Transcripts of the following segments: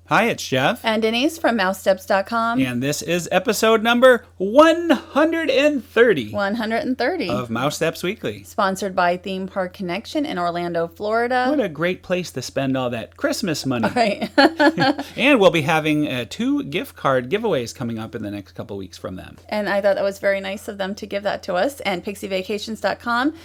Hi, it's Jeff. And Denise from Mousesteps.com. And this is episode number 130. 130. Of Mousesteps Weekly. Sponsored by Theme Park Connection in Orlando, Florida. What a great place to spend all that Christmas money. Right. And we'll be having 2 gift card giveaways coming up in the next couple weeks from them. And I thought that was very nice of them to give that to us. And PixieVacations.com.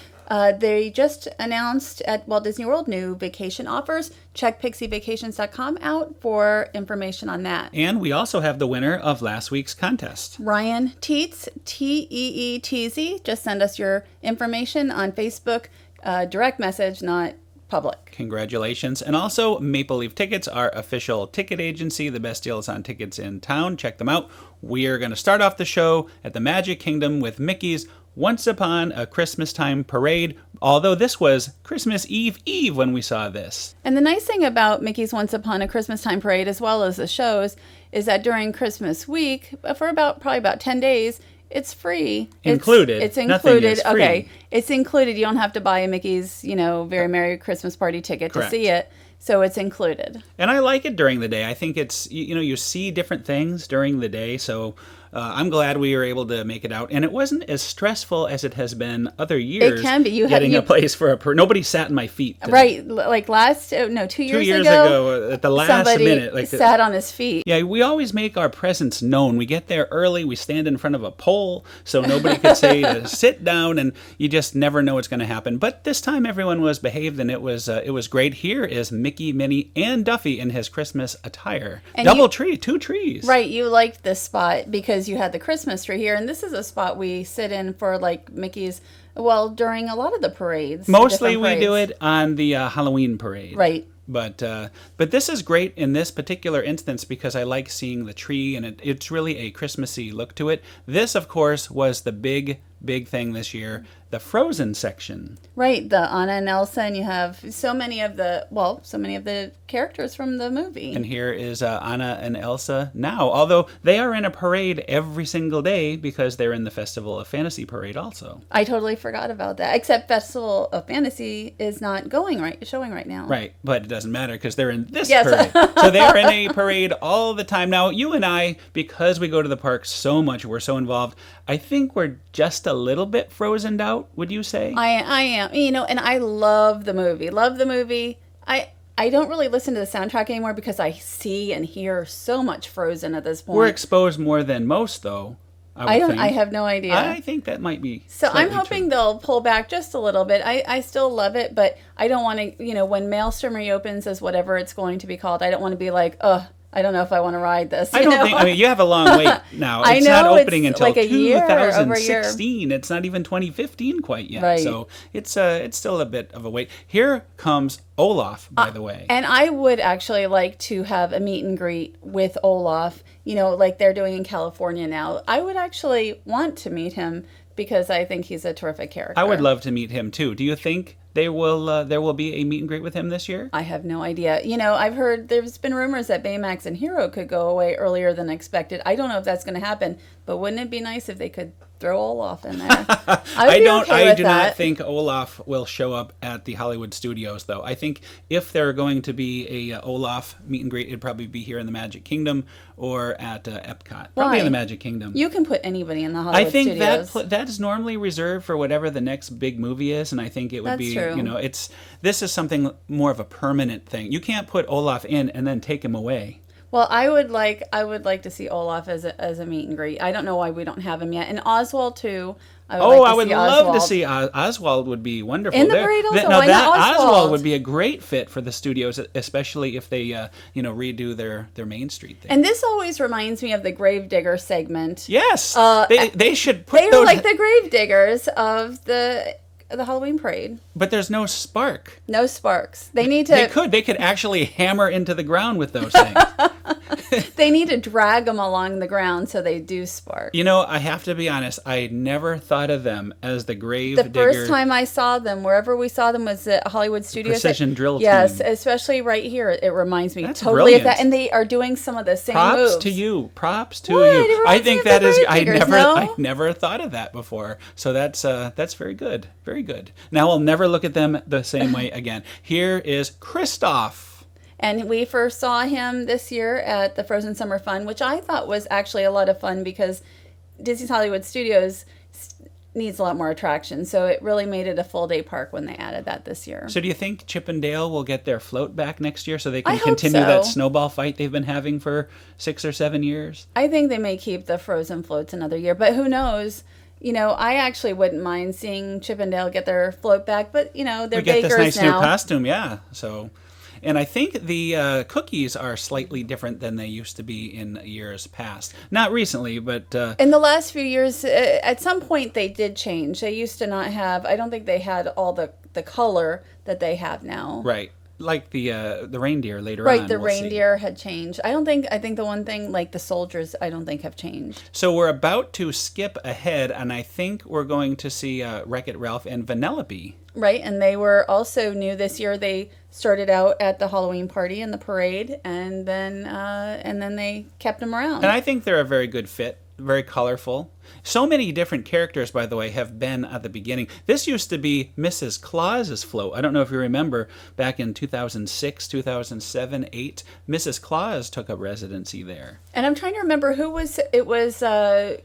They just announced at Walt Disney World new vacation offers. Check PixieVacations.com out for information on that. And we also have the winner of last week's contest. Ryan Teets, Teetz. Just send us your information on Facebook. Direct message, not public. Congratulations. And also, Maple Leaf Tickets, our official ticket agency, the best deals on tickets in town. Check them out. We are going to start off the show at the Magic Kingdom with Mickey's Once Upon a Christmastime Parade, although this was Christmas Eve when we saw this. And the nice thing about Mickey's Once Upon a Christmastime Parade, as well as the shows, is that during Christmas week, for probably about 10 days, it's free. Included. It's included. Nothing is free. Okay. It's included. You don't have to buy a Mickey's, Very Merry Christmas Party ticket Correct. to see it. So it's included. And I like it during the day. I think it's, you see different things during the day. So I'm glad we were able to make it out. And it wasn't as stressful as it has been other years. It can be. Getting a place for nobody sat in my feet. Right. Like 2 years 2 years ago, at the last minute. Somebody sat on his feet. Yeah, we always make our presence known. We get there early. We stand in front of a pole so nobody could say to sit down, and you just never know what's going to happen. But this time everyone was behaved, and it was great. Here is Mickey, Minnie, and Duffy in his Christmas attire. And tree, 2 trees. Right, you liked this spot because you had the Christmas tree here, and this is a spot we sit in for like Mickey's, during a lot of the parades. Mostly we do it on the Halloween parade. Right. But this is great in this particular instance because I like seeing the tree, and it's really a Christmassy look to it. This, of course, was the big thing this year, the Frozen section. Right, the Anna and Elsa, and you have so many of the characters from the movie. And here is Anna and Elsa now, although they are in a parade every single day because they're in the Festival of Fantasy parade also. I totally forgot about that, except Festival of Fantasy is not showing right now. Right, but it doesn't matter because they're in this parade. So they're in a parade all the time. Now, you and I, because we go to the park so much, we're so involved, I think we're just a little bit frozened out, would you say? I am, and I love the movie. I don't really listen to the soundtrack anymore because I see and hear so much Frozen at this point. We're exposed more than most, though. I have no idea. I think that might be. So I'm hoping they'll pull back just a little bit. I still love it, but I don't want to, when Maelstrom reopens as whatever it's going to be called, I don't want to be like, I don't know if I want to ride this. You have a long wait now. It's not opening until like 2016. It's not even 2015 quite yet. Right. So it's still a bit of a wait. Here comes Olaf, by the way. And I would actually like to have a meet and greet with Olaf, like they're doing in California now. I would actually want to meet him because I think he's a terrific character. I would love to meet him too. Do you think there will be a meet and greet with him this year? I have no idea. I've heard there's been rumors that Baymax and Hero could go away earlier than expected. I don't know if that's going to happen, but wouldn't it be nice if they could throw Olaf in there? I do not think Olaf will show up at the Hollywood Studios, though. I think if there are going to be a Olaf meet and greet, it'd probably be here in the Magic Kingdom or at Epcot. Probably in the Magic Kingdom. You can put anybody in the Hollywood Studios. I think that is normally reserved for whatever the next big movie is, and I think it would be, true. This is something more of a permanent thing. You can't put Olaf in and then take him away. Well, I would like to see Olaf as a meet and greet. I don't know why we don't have him yet. And Oswald too. I would love to see Oswald. Would be wonderful. In the parade also. Now why not Oswald would be a great fit for the studios, especially if they redo their Main Street thing. And this always reminds me of the Gravedigger segment. Yes, they should put those. They are like the Gravediggers of the Halloween parade. But there's no spark. No sparks. They need to. They could actually hammer into the ground with those things. They need to drag them along the ground so they do spark. I have to be honest. I never thought of them as the grave The digger. first time I saw them, wherever we saw them, was at Hollywood Studios. Precision drill team. Yes, especially right here. It reminds me That's totally brilliant. of that. And they are doing some of the same moves. Props to you. What? You. I think that is. I never thought of that before. So that's very good. Very good. Now I'll never look at them the same way again. Here is Kristoff. And we first saw him this year at the Frozen Summer Fun, which I thought was actually a lot of fun because Disney's Hollywood Studios needs a lot more attractions. So it really made it a full day park when they added that this year. So do you think Chip and Dale will get their float back next year so they I can hope continue so. that snowball fight they've been having for 6 or 7 years? I think they may keep the Frozen floats another year, but who knows? You know, I actually wouldn't mind seeing Chip and Dale get their float back, but you know, they're We get bakers this nice now. new costume, yeah. So, and I think the cookies are slightly different than they used to be in years past. Not recently, but In the last few years, at some point they did change. They used to not have, I don't think they had all the color that they have now. right, like the reindeer later on. Right, the we'll see. reindeer had changed. I think the one thing, like the soldiers, I don't think have changed. So we're about to skip ahead, and I think we're going to see Wreck-It Ralph and Vanellope. Right, and they were also new this year. They started out at the Halloween party and the parade, and then they kept them around. And I think they're a very good fit, very colorful. So many different characters, by the way, have been at the beginning. This used to be Mrs. Claus's float. I don't know if you remember, back in 2006, 2007, 8, Mrs. Claus took up residency there. And I'm trying to remember who was, it was the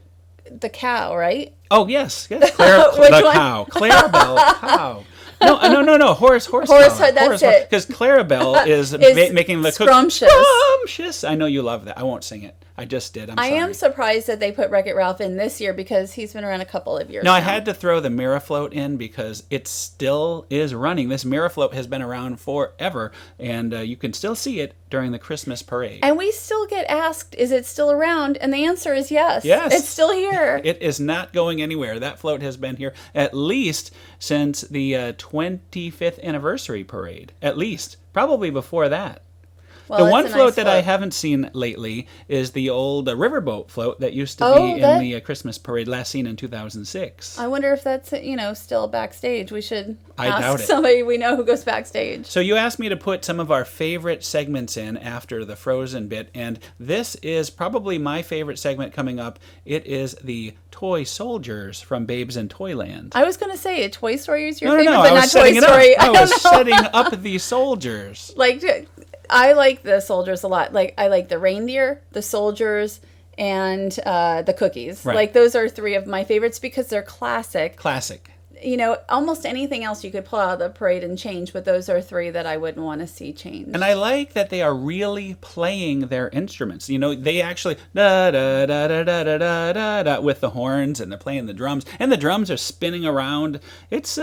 cow, right? Oh, yes. Claire, Which the one? cow. Clarabelle cow. No. Horse Horse, cow. that's it. Because Clarabelle is making the scrumptious. Scrumptious. I know you love that. I won't sing it. I just did. I am surprised that they put Wreck-It Ralph in this year because he's been around a couple of years No, now. I had to throw the Mirafloat in because it still is running. This Mirafloat has been around forever, and you can still see it during the Christmas parade. And we still get asked, is it still around? And the answer is yes. Yes. It's still here. It is not going anywhere. That float has been here at least since the 25th anniversary parade. At least. Probably before that. Well, The it's one a float nice that I haven't seen lately is the old riverboat float that used to be in the Christmas parade, last seen in 2006. I wonder if that's, still backstage. We should I ask doubt it. somebody we know who goes backstage. So you asked me to put some of our favorite segments in after the Frozen bit, and this is probably my favorite segment coming up. It is the Toy Soldiers from Babes in Toyland. I was going to say, Toy Story is your No, favorite, I but was not setting Toy it up. Story. I don't was know. setting up the soldiers. I like the soldiers a lot. Like, I like the reindeer, the soldiers, and the cookies. Right. Like, those are three of my favorites because they're classic. Classic. Almost anything else you could pull out of the parade and change, but those are three that I wouldn't want to see change. And I like that they are really playing their instruments. They actually da da da da da da da da da with the horns, and they're playing the drums, and the drums are spinning around. It's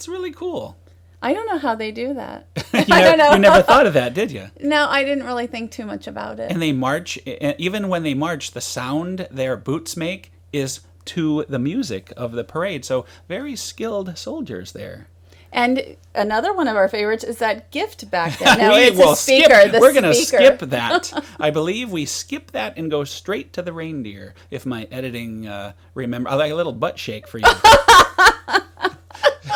really cool. I don't know how they do that. You I don't know. You never thought of that, did you? No, I didn't really think too much about it. And they march. Even when they march, the sound their boots make is to the music of the parade. So very skilled soldiers there. And another one of our favorites is that gift back there. No, We it's will a speaker. skip. We're going to speaker. skip that. I believe we skip that and go straight to the reindeer. If my editing remember, I like a little butt shake for you.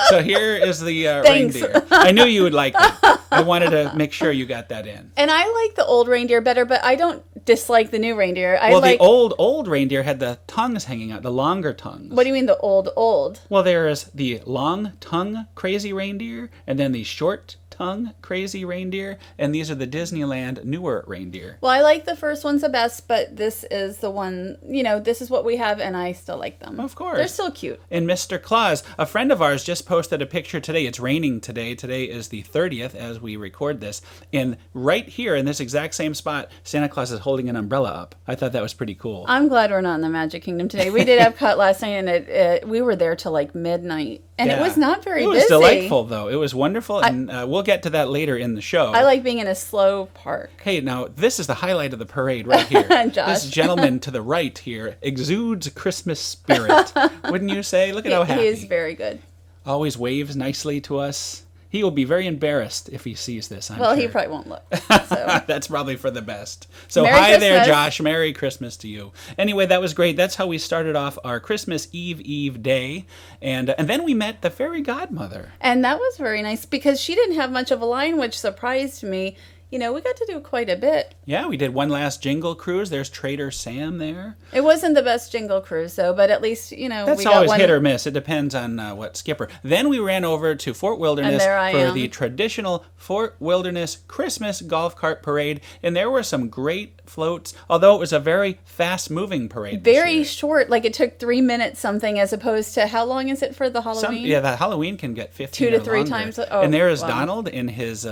So here is the Thanks. reindeer. I knew you would like that. I wanted to make sure you got that in. And I like the old reindeer better, but I don't dislike the new reindeer. The old reindeer had the tongues hanging out, the longer tongues. What do you mean the old? Well, there is the long tongue crazy reindeer, and then the short tongue crazy reindeer, and these are the Disneyland newer reindeer. Well, I like the first ones the best, but this is the one, this is what we have, and I still like them. Of course. They're still cute. And Mr. Claus, a friend of ours just posted a picture today. It's raining today. Today is the 30th as we record this. And right here in this exact same spot, Santa Claus is holding an umbrella up. I thought that was pretty cool. I'm glad we're not in the Magic Kingdom today. We did Epcot last night, and we were there till like midnight. And it was not very busy. It was delightful, though. It was wonderful, and we'll get to that later in the show. I like being in a slow park. Hey, now, this is the highlight of the parade right here. Josh. This gentleman to the right here exudes Christmas spirit. Wouldn't you say? Look at how happy. He is very good. Always waves nicely to us. He will be very embarrassed if he sees this, I'm Well, sure. he probably won't look. So. That's probably for the best. So Merry hi there, Christmas. Josh. Merry Christmas to you. Anyway, that was great. That's how we started off our Christmas Eve day. And then we met the fairy godmother. And that was very nice because she didn't have much of a line, which surprised me. we got to do quite a bit. Yeah, we did one last Jingle Cruise. There's Trader Sam there. It wasn't the best Jingle Cruise, though, but at least, That's we got always one. hit or miss. It depends on what skipper. Then we ran over to Fort Wilderness And there I for am. the traditional Fort Wilderness Christmas golf cart parade. And there were some great floats, although it was a very fast-moving parade this Very year. short, like it took 3 minutes something, as opposed to how long is it for the Halloween? The Halloween can get 15 2 to or 3 longer. times. And there is wow. Donald in his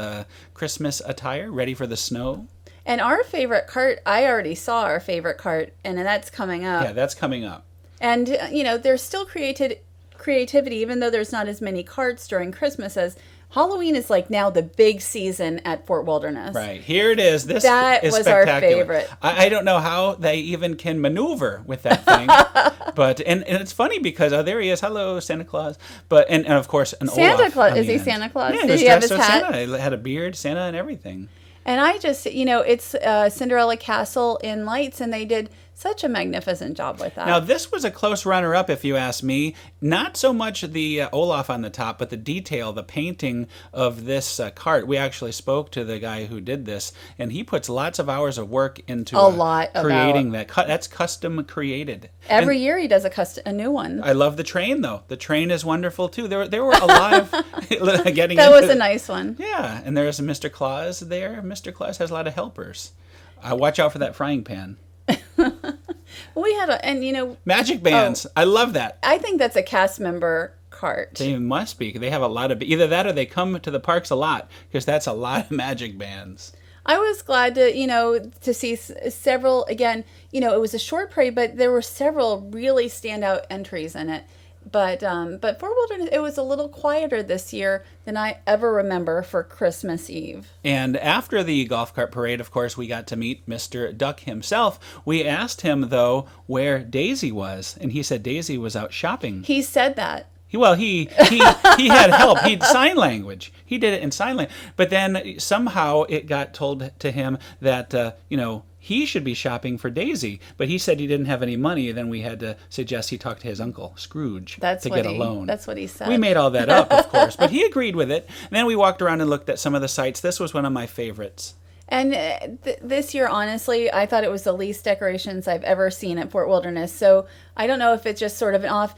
Christmas attire, ready for the snow. And our favorite cart, I already saw our favorite cart, and that's coming up. Yeah, that's coming up. And, there's still creativity, even though there's not as many carts during Christmas as Halloween is like now the big season at Fort Wilderness. Right. Here it is. This That is was our spectacular. favorite. I don't know how they even can maneuver with that thing. But and it's funny because there he is. Hello, Santa Claus. But and of course an Santa Olaf Claus. on Is the he end. Santa Claus? Yeah, Did he was he have dressed his as hat? Santa. He had a beard, Santa, and everything. And I just, it's Cinderella Castle in lights, and they did such a magnificent job with that. Now, this was a close runner-up, if you ask me. Not so much the Olaf on the top, but the detail, the painting of this cart. We actually spoke to the guy who did this, and he puts lots of hours of work into creating that. That's custom created. Every year he does a new one. I love the train, though. The train is wonderful, too. There were a lot of getting That into was a nice one. Yeah, and there's Mr. Claus there. Mr. Claus has a lot of helpers. Watch out for that frying pan. We had Magic bands. I love that. I think that's a cast member cart. They must be. They have a lot of either that or they come to the parks a lot because that's a lot of magic bands. I was glad to see several. Again, it was a short parade, but there were several really standout entries in it. But Fort Wilderness, it was a little quieter this year than I ever remember for Christmas Eve. And after the golf cart parade, of course, we got to meet Mr. Duck himself. We asked him, though, where Daisy was, and he said Daisy was out shopping. He said that. He had help. He had sign language. He did it in sign language. But then somehow it got told to him that, he should be shopping for Daisy. But he said he didn't have any money. Then we had to suggest he talk to his uncle, Scrooge, to get a loan. That's what he said. We made all that up, of course. But he agreed with it. And then we walked around and looked at some of the sites. This was one of my favorites. And this year, honestly, I thought it was the least decorations I've ever seen at Fort Wilderness. So I don't know if it's just sort of an off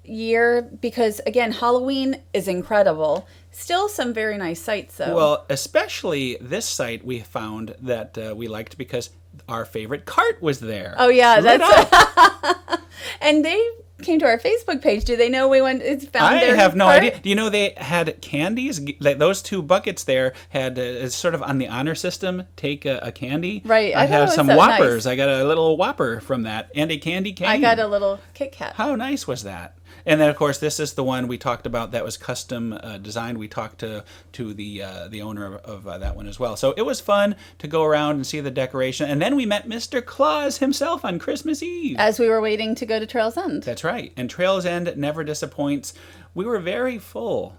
year because, again, Halloween is incredible. Still some very nice sites, though. Well, especially this site we found that we liked because our favorite cart was there. Oh, yeah. Lit up. And they came to our Facebook page. Do they know we went? I have no idea. Do you know they had candies? Like those two buckets there had sort of on the honor system. Take a candy. Right. I have some so Whoppers. Nice. I got a little Whopper from that and a candy cane. I got a little Kit Kat. How nice was that? And then, of course, this is the one we talked about that was custom designed. We talked to the owner of that one as well. So it was fun to go around and see the decoration. And then we met Mr. Claus himself on Christmas Eve. As we were waiting to go to Trails End. That's right. And Trails End never disappoints. We were very full.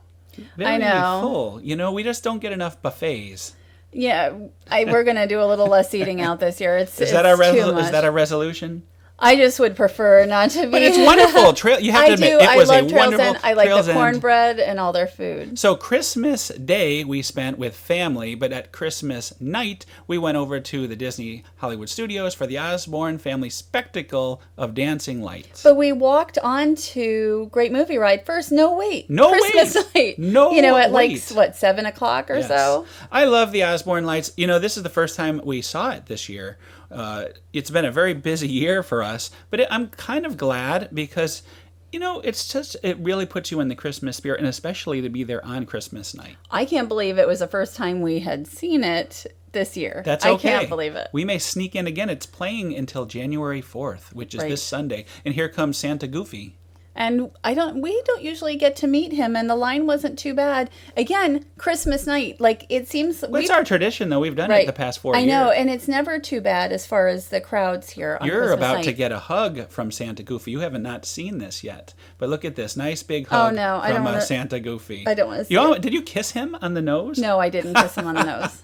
I know. Full. We just don't get enough buffets. Yeah, we're going to do a little less eating out this year. Is that a resolution? I just would prefer not to be. But it's wonderful. You have to admit, it was a wonderful. I like the cornbread and all their food. So Christmas Day we spent with family, but at Christmas night we went over to the Disney Hollywood Studios for the Osborne Family Spectacle of Dancing Lights. But we walked on to Great Movie Ride first. Christmas night. At like 7:00 or so. I love the Osborne Lights. This is the first time we saw it this year. It's been a very busy year for us, but I'm kind of glad because, it really puts you in the Christmas spirit, and especially to be there on Christmas night. I can't believe it was the first time we had seen it this year. That's okay. I can't believe it. We may sneak in again. It's playing until January 4th, which is this Sunday. And here comes Santa Goofy. And we don't usually get to meet him, and the line wasn't too bad. Again, Christmas night, like it seems. Well, it's our tradition, though. We've done it the past 4 years. I know, and it's never too bad as far as the crowds here on You're Christmas about night. to get a hug from Santa Goofy. You haven't not seen this yet, but look at this nice big hug from Santa Goofy. I don't want to see it. Did you kiss him on the nose? No, I didn't kiss him on the nose.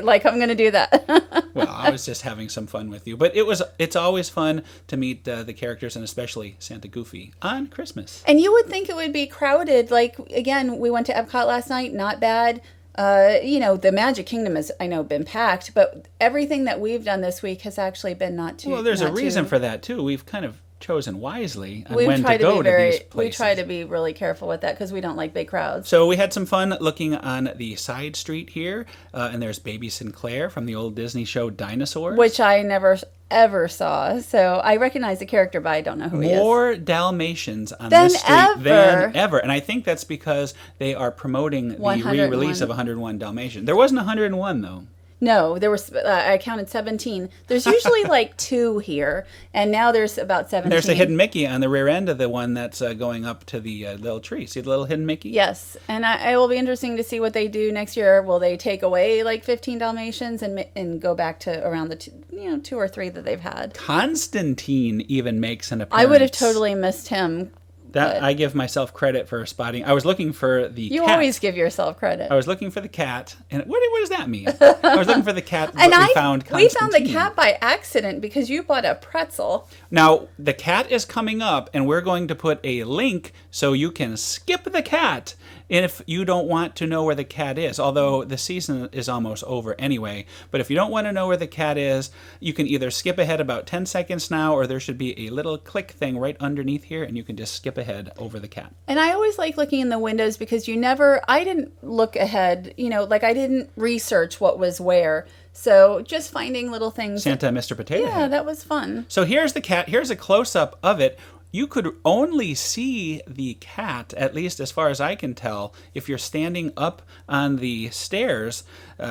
Like I'm going to do that. Well, I was just having some fun with you, but it's always fun to meet the characters and especially Santa Goofy on Christmas. And you would think it would be crowded. Like, again, we went to Epcot last night. Not bad. the Magic Kingdom has, I know, been packed, but everything that we've done this week has actually been not too. Well, there's a reason for that too. We've kind of chosen wisely on when to go to these places. We try to be really careful with that because we don't like big crowds. So we had some fun looking on the side street here, and there's Baby Sinclair from the old Disney show Dinosaurs. Which I never ever saw. So I recognize the character, but I don't know who he is. More Dalmatians on this street than ever. And I think that's because they are promoting the re-release of 101 Dalmatians. There wasn't 101, though. No, there was. I counted 17. There's usually like 2 here, and now there's about 17. There's a hidden Mickey on the rear end of the one that's going up to the little tree. See the little hidden Mickey? Yes, and it will be interesting to see what they do next year. Will they take away like 15 Dalmatians and go back to around the 2 or 3 that they've had? Constantine even makes an appearance. I would have totally missed him. That I give myself credit for spotting. I was looking for the cat. You always give yourself credit. I was looking for the cat. And what does that mean? I was looking for the cat, but we found Constantine. We found the cat by accident because you bought a pretzel. Now, the cat is coming up, and we're going to put a link so you can skip the cat if you don't want to know where the cat is. Although the season is almost over anyway. But if you don't want to know where the cat is, you can either skip ahead about 10 seconds now, or there should be a little click thing right underneath here, and you can just skip ahead over the cat. And I always like looking in the windows because I didn't look ahead, I didn't research what was where. So just finding little things. Santa Mr. Potato Head. Yeah, that was fun. So here's the cat. Here's a close-up of it. You could only see the cat, at least as far as I can tell, if you're standing up on the stairs,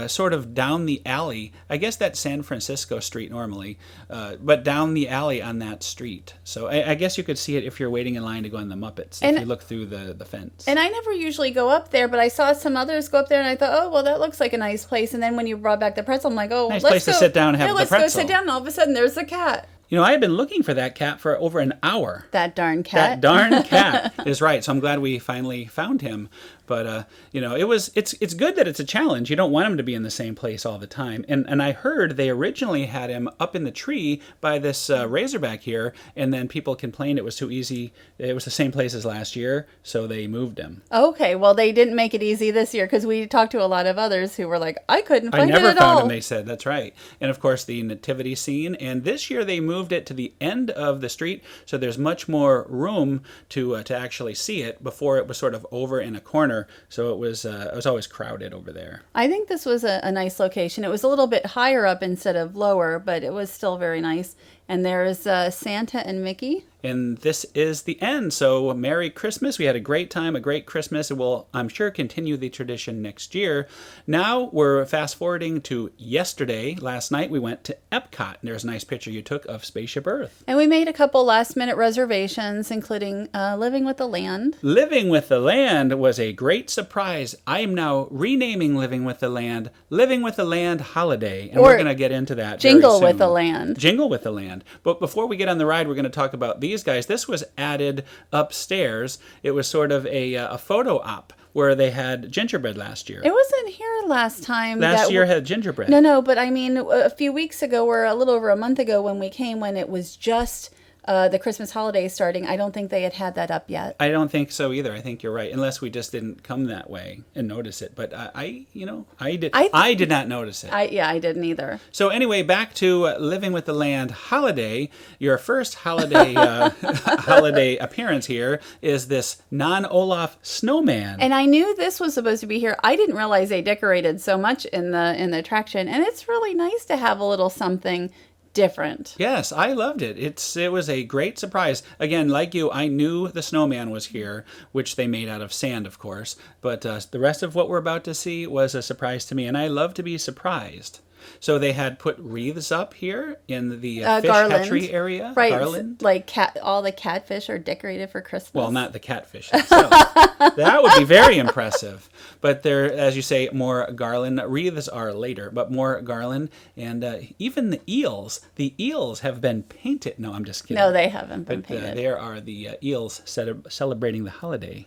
sort of down the alley. I guess that's San Francisco Street normally, but down the alley on that street. So I guess you could see it if you're waiting in line to go on the Muppets, if you look through the fence. And I never usually go up there, but I saw some others go up there, and I thought, oh, well, that looks like a nice place. And then when you brought back the pretzel, I'm like, oh, nice place to sit down and have the pretzel. Let's go sit down, and all of a sudden, there's the cat. I had been looking for that cat for over an hour. That darn cat. That darn cat is right. So I'm glad we finally found him. But, it's good that it's a challenge. You don't want him to be in the same place all the time. And I heard they originally had him up in the tree by this razorback here, and then people complained it was too easy. It was the same place as last year, so they moved him. Okay, well, they didn't make it easy this year because we talked to a lot of others who were like, I couldn't find it at all. I never found him, they said. That's right. And, of course, the nativity scene. And this year they moved it to the end of the street, so there's much more room to actually see it. Before it was sort of over in a corner. So it was always crowded over there. I think this was a nice location. It was a little bit higher up instead of lower, but it was still very nice. And there's Santa and Mickey. And this is the end. So Merry Christmas. We had a great time, a great Christmas. It will, I'm sure, continue the tradition next year. Now we're fast forwarding to yesterday. Last night we went to Epcot. And there's a nice picture you took of Spaceship Earth. And we made a couple last minute reservations, including Living with the Land. Living with the Land was a great surprise. I am now renaming Living with the Land Holiday. And we're going to get into that Jingle with the Land. Jingle with the Land. But before we get on the ride, we're going to talk about these guys. This was added upstairs. It was sort of a photo op where they had gingerbread last year. It wasn't here last time. Last year had gingerbread. No, but I mean, a few weeks ago, or a little over a month ago when we came, when it was just the Christmas holidays starting, I don't think they had that up yet. I don't think so either. I think you're right, unless we just didn't come that way and notice it. But I did not notice it. I didn't either. So anyway, back to Living with the Land Holiday. Your first holiday holiday appearance here is this non-Olaf snowman. And I knew this was supposed to be here. I didn't realize they decorated so much in the attraction, and it's really nice to have a little something different. Yes, I loved it. It was a great surprise. Again, like you, I knew the snowman was here, which they made out of sand, of course. But the rest of what we're about to see was a surprise to me, and I love to be surprised. So they had put wreaths up here in the fish hatchery area. Right. Garland. Like all the catfish are decorated for Christmas. Well, not the catfish itself. That would be very impressive. But there, as you say, more garland. Wreaths are later, but more garland. And even the eels. The eels have been painted. No, I'm just kidding. No, they haven't been painted. There are the eels celebrating the holiday.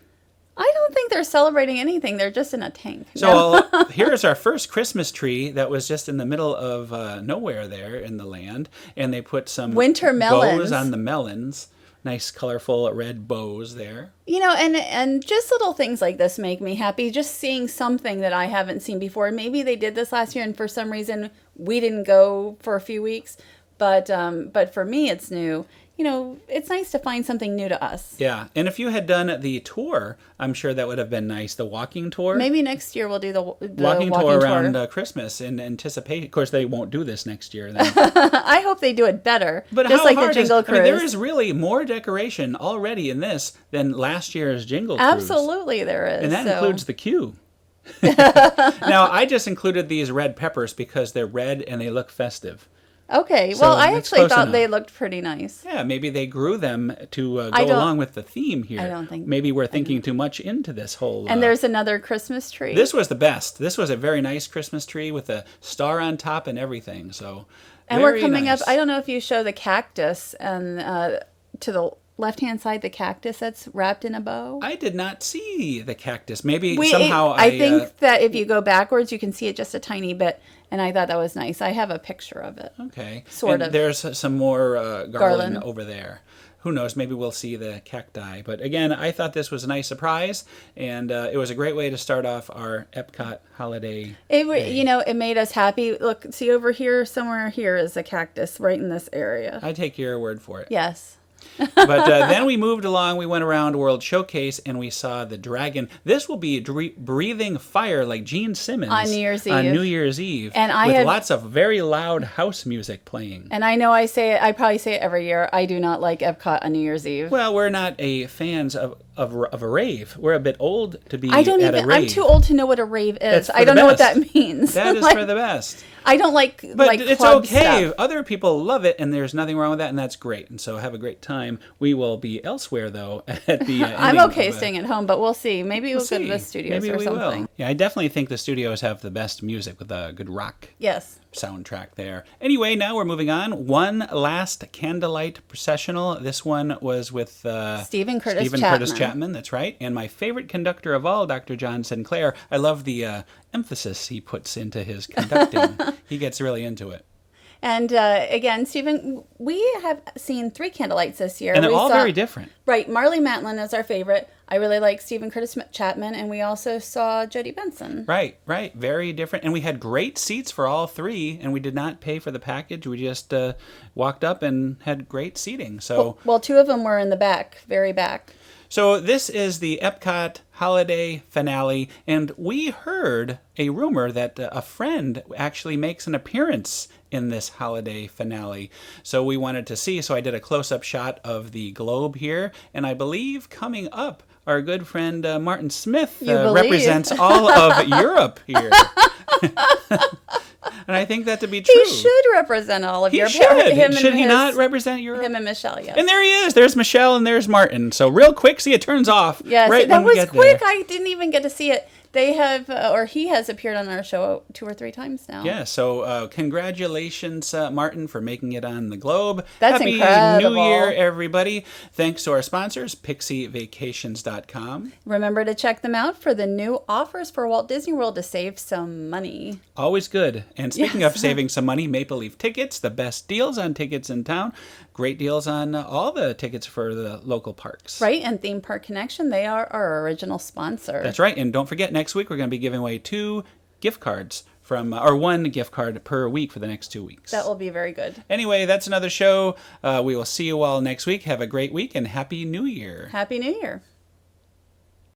I don't think they're celebrating anything. They're just in a tank. So here's our first Christmas tree that was just in the middle of nowhere there in the land. And they put some winter melons bows on the melons. nice, colorful red bows there. And just little things like this make me happy. Just seeing something that I haven't seen before. Maybe they did this last year, and for some reason we didn't go for a few weeks. But for me, it's new. It's nice to find something new to us. Yeah, and if you had done the tour, I'm sure that would have been nice. The walking tour. Maybe next year we'll do the walking tour around Christmas in anticipation. Of course, they won't do this next year. Then. I hope they do it better. But just how like hard the Jingle Cruise. there is really more decoration already in this than last year's Jingle Cruise. Absolutely, there is. And that includes the queue. Now, I just included these red peppers because they're red and they look festive. Okay, So well, I actually thought enough. they looked pretty nice. Yeah, maybe they grew them to go along with the theme here. I don't think... Maybe we're thinking too much into this whole... And there's another Christmas tree. This was the best. This was a very nice Christmas tree with a star on top and everything, so And we're coming nice. up... I don't know if you show the cactus and to the left-hand side, the cactus that's wrapped in a bow. I did not see the cactus. Maybe somehow I think that if you go backwards, you can see it just a tiny bit. And I thought that was nice. I have a picture of it. Okay. Sort of. There's some more garland over there. Who knows? Maybe we'll see the cacti. But again, I thought this was a nice surprise. And it was a great way to start off our Epcot holiday day. It made us happy. Look, see over here, somewhere here is a cactus right in this area. I take your word for it. Yes. But then we moved along. We went around World Showcase, and we saw the dragon. This will be breathing fire like Gene Simmons on New Year's Eve. And with lots of very loud house music playing. And I know I say it. I probably say it every year. I do not like Epcot on New Year's Eve. Well, we're not fans of a rave. We're a bit old to be at a rave. I'm too old to know what a rave is. I don't know what that means. That is for the best. I don't like But it's club okay. stuff. Other people love it, and there's nothing wrong with that, and that's great. And so have a great time. We will be elsewhere, though, at the I'm okay staying at home, but we'll see. Maybe we'll go to the studios or something. Will. Yeah, I definitely think the studios have the best music with a good rock soundtrack there. Anyway, now we're moving on. One last candlelight processional. This one was with Stephen Curtis Chapman. That's right. And my favorite conductor of all, Dr. John Sinclair. I love the emphasis he puts into his conducting. He gets really into it. And again, Stephen, we have seen 3 candlelights this year. And they're all very different. Right. Marley Matlin is our favorite. I really like Stephen Curtis Chapman. And we also saw Jody Benson. Right. Very different. And we had great seats for all 3. And we did not pay for the package. We just walked up and had great seating. So well, 2 of them were in the back, very back. So this is the Epcot holiday finale, and we heard a rumor that a friend actually makes an appearance in this holiday finale. So we wanted to see, so I did a close-up shot of the globe here, and I believe coming up, our good friend Martin Smith represents all of Europe here. And I think that to be true. He should represent all of Europe. Should he not represent Europe? Him and Michelle, yes. And there he is. There's Michelle and there's Martin. So real quick, see, it turns off. Yes, right that was quick. There. I didn't even get to see it. They have, or he has appeared on our show 2 or 3 times now. Yeah, so congratulations, Martin, for making it on the globe. That's Happy incredible. New Year, everybody. Thanks to our sponsors, PixieVacations.com. Remember to check them out for the new offers for Walt Disney World to save some money. Always good. And speaking of saving some money, Maple Leaf Tickets, the best deals on tickets in town. Great deals on all the tickets for the local parks. Right, and Theme Park Connection, they are our original sponsor. That's right, and don't forget, next week we're going to be giving away 2 gift cards from, or 1 gift card per week for the next 2 weeks. That will be very good. Anyway, that's another show. We will see you all next week. Have a great week and Happy New Year. Happy New Year.